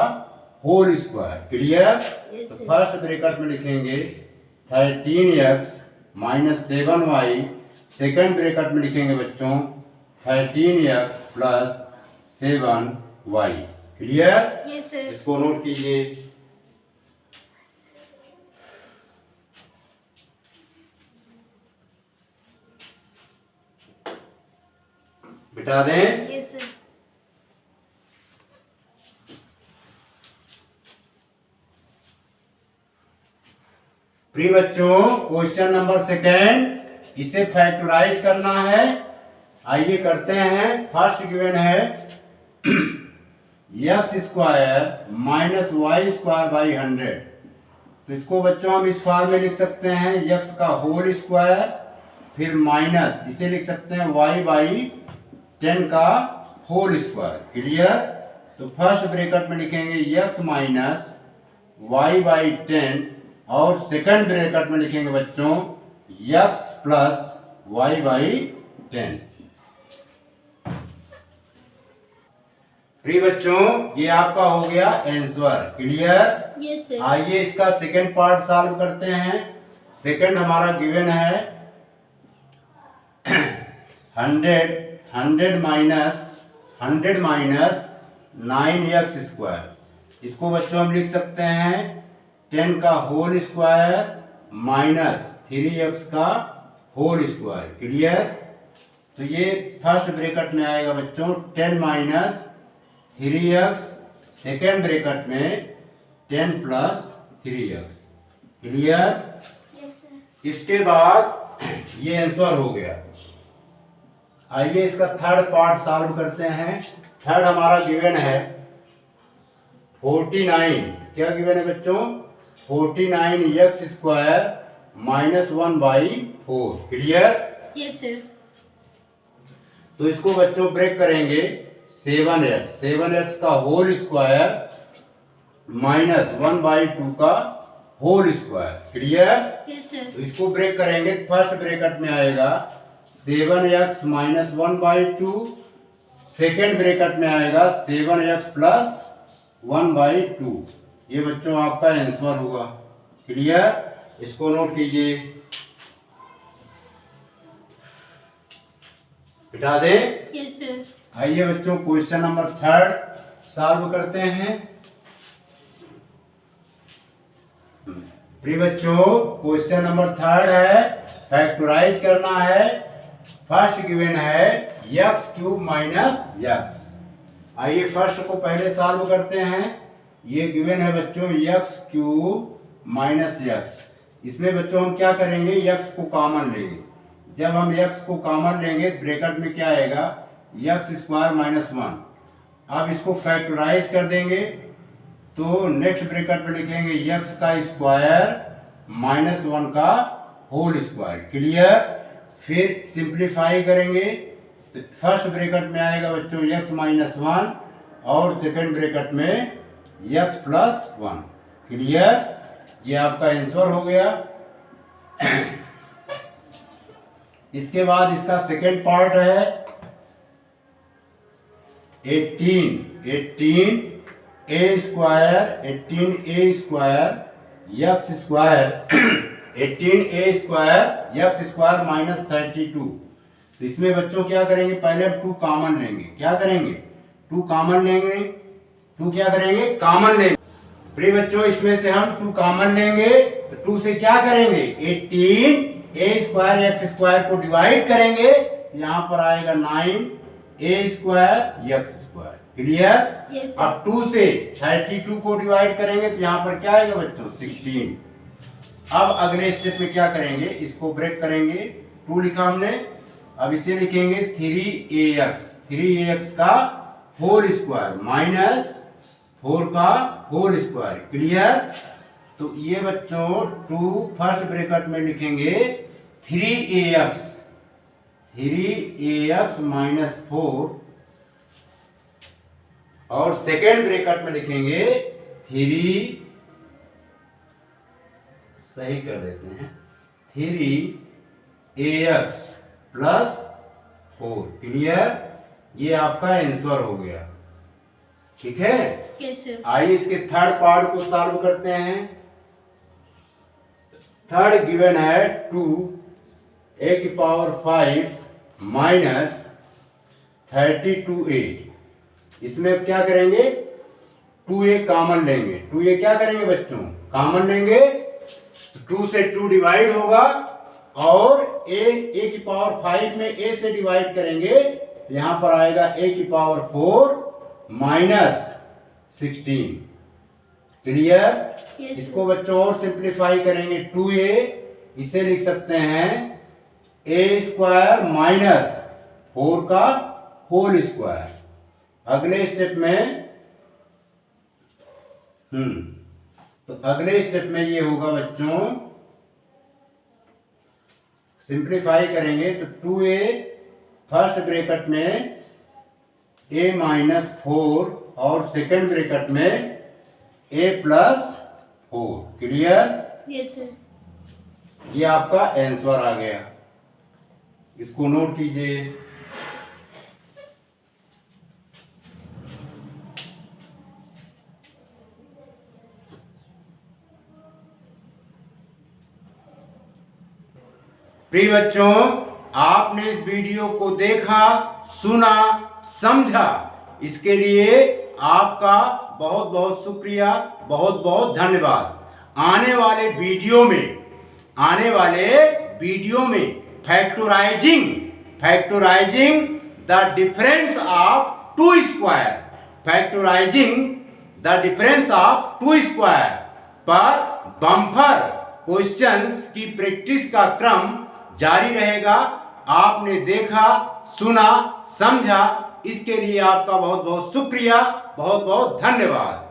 होल स्क्वायर। क्लियर? तो फर्स्ट ब्रेकेट में लिखेंगे 13x minus 7y, second bracket में लिखेंगे बच्चों 13x plus 7y। Clear? Yes sir. इसको नोट कीजिए। बिठा दें। Yes sir. प्रिय बच्चों, क्वेश्चन नंबर सेकेंड, इसे फैक्टराइज करना है। आइए करते हैं। फर्स्ट गिवन है x square minus y square by 100। तो इसको बच्चों हम इस फॉर्म में लिख सकते हैं x का होल स्क्वायर, फिर माइनस इसे लिख सकते हैं y बाई 10 का होल स्क्वायर। क्लियर? तो फर्स्ट ब्रेकेट में लिखेंगे x माइनस y बाई 10 और सेकंड ब्रैकेट में लिखेंगे बच्चों x प्लस y बाई 10। प्रिय बच्चों, ये आपका हो गया आंसर। क्लियर? Yes sir. आइए इसका सेकंड पार्ट सॉल्व करते हैं। सेकंड हमारा गिवन है 100 माइनस 9x स्क्वायर। इसको बच्चों हम लिख सकते हैं 10 का होल स्क्वायर माइनस 3x का होल स्क्वायर। क्लियर? तो ये फर्स्ट ब्रैकेट में आएगा बच्चों 10 माइनस 3x सेकेंड ब्रैकेट में 10 plus 3x। Clear? Yes sir. इसके बाद ये आंसर हो गया। आइए इसका थर्ड पार्ट सॉल्व करते हैं। थर्ड हमारा गिवन है 49। क्या गिवन है बच्चों? 49x² -1/4। क्लियर? Yes sir. तो इसको बच्चों ब्रेक करेंगे 7x का होल स्क्वायर -1/2 का whole square. Clear? Yes sir. तो इसको ब्रेक करेंगे, फर्स्ट ब्रैकेट में आएगा 7x -1/2, सेकेंड ब्रैकेट में आएगा 7x + 1/2। ये बच्चों आपका आंसर हुआ। क्लियर? इसको नोट कीजिए, बिठा दे। Yes sir. आइए बच्चों क्वेश्चन नंबर थर्ड सॉल्व करते हैं। प्रिय बच्चों क्वेश्चन नंबर थर्ड है, फैक्टराइज करना है। फर्स्ट गिवन है x³ - x। आइए फर्स्ट को पहले सॉल्व करते हैं। ये गिवन है बच्चों x³ - x। इसमें बच्चों हम क्या करेंगे, x को कॉमन लेंगे। जब हम x को कॉमन लेंगे ब्रैकेट में क्या आएगा, x² -1। अब इसको फैक्टराइज कर देंगे तो नेक्स्ट ब्रैकेट में लिखेंगे x का स्क्वायर -1 का होल स्क्वायर। क्लियर? फिर सिंप्लीफाई करेंगे तो फर्स्ट ब्रैकेट में आएगा बच्चों x -1 और सेकेंड ब्रैकेट में x + 1। क्लियर? ये आपका आंसर हो गया। इसके बाद इसका सेकेंड पार्ट है 18a² x² 18a² -32। तो इसमें बच्चों क्या करेंगे, पहले हम 2 कॉमन लेंगे। क्या करेंगे, 2 कॉमन लेंगे। 2 क्या करेंगे, कॉमन लेंगे। प्रिय बच्चों इसमें से हम 2 कॉमन लेंगे तो 2 से क्या करेंगे, 18a² x² को डिवाइड करेंगे, यहाँ पर आएगा 9a² x²। Clear? Yes sir. अब 2 से 32 को डिवाइड करेंगे तो यहाँ पर क्या आएगा बच्चों, 16। अब अगले स्टेप में क्या करेंगे, इसको ब्रेक करेंगे। 2 लिखा हमने, अब इसे लिखेंगे 3ax का होल स्क्वायर -4 का होल स्क्वायर। क्लियर? तो ये बच्चों 2 फर्स्ट ब्रैकेट में लिखेंगे 3ax -4 और सेकेंड ब्रैकेट में लिखेंगे 3, सही कर देते हैं, 3ax + 4। क्लियर? ये आपका आंसर हो गया। ठीक है? Yes sir. आइए इसके थर्ड पार्ट को सॉल्व करते हैं। थर्ड गिवन है 2a⁵ -32a। इसमें क्या करेंगे, 2a कॉमन लेंगे। 2a क्या करेंगे बच्चों, कॉमन लेंगे। 2 से 2 डिवाइड होगा और a⁵ में a से डिवाइड करेंगे, यहाँ पर आएगा a⁴ -16। क्लियर? Yes, इसको बच्चों और सिंप्लीफाई करेंगे 2a, इसे लिख सकते हैं a² -4 का होल स्क्वायर। अगले स्टेप में तो अगले स्टेप में ये होगा बच्चों, सिंप्लीफाई करेंगे तो 2a फर्स्ट ब्रैकेट में a -4 और सेकेंड ब्रैकेट में a + 4। क्लियर? Yes sir. ये आपका आंसर आ गया। इसको नोट कीजिए। प्रिय बच्चों आपने इस वीडियो को देखा, सुना, समझा, इसके लिए आपका बहुत बहुत शुक्रिया, बहुत बहुत धन्यवाद। आने वाले वीडियो में factorising the difference of 2 square, factorising the difference of two square पर बम्पर क्वेश्चंस की प्रैक्टिस का क्रम जारी रहेगा। आपने देखा, सुना, समझा, इसके लिए आपका बहुत बहुत शुक्रिया, बहुत बहुत धन्यवाद।